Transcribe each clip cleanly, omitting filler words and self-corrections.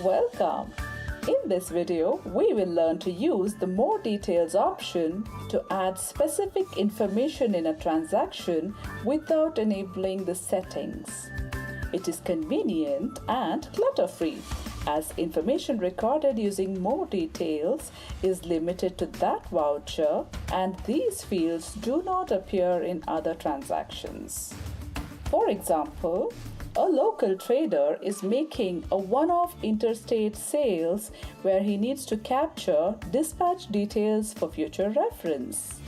Welcome! In this video, we will learn to use the More Details option to add specific information in a transaction without enabling the settings. It is convenient and clutter-free, as information recorded using More Details is limited to that voucher and these fields do not appear in other transactions. For example, a local trader is making a one-off interstate sales where he needs to capture dispatch details for future reference.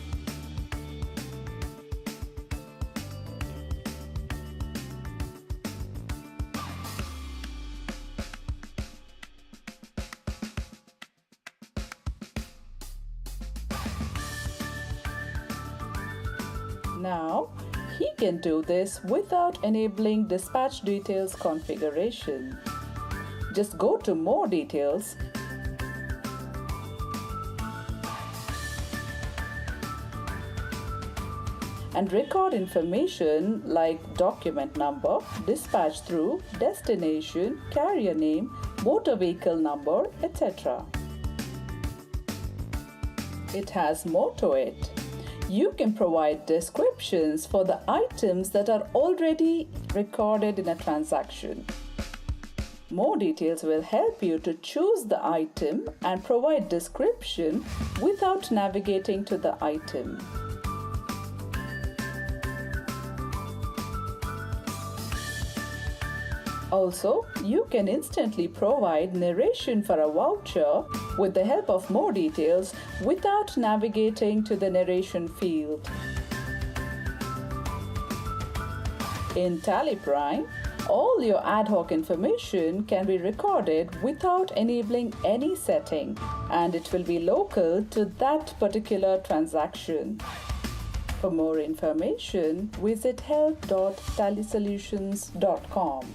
Now, he can do this without enabling dispatch details configuration. Just go to More Details and record information like document number, dispatch through, destination, carrier name, motor vehicle number, etc. It has more to it. You can provide descriptions for the items that are already recorded in a transaction. More Details will help you to choose the item and provide description without navigating to the item. Also, you can instantly provide narration for a voucher with the help of More Details without navigating to the narration field. In TallyPrime, all your ad hoc information can be recorded without enabling any setting, and it will be local to that particular transaction. For more information, visit help.tallysolutions.com.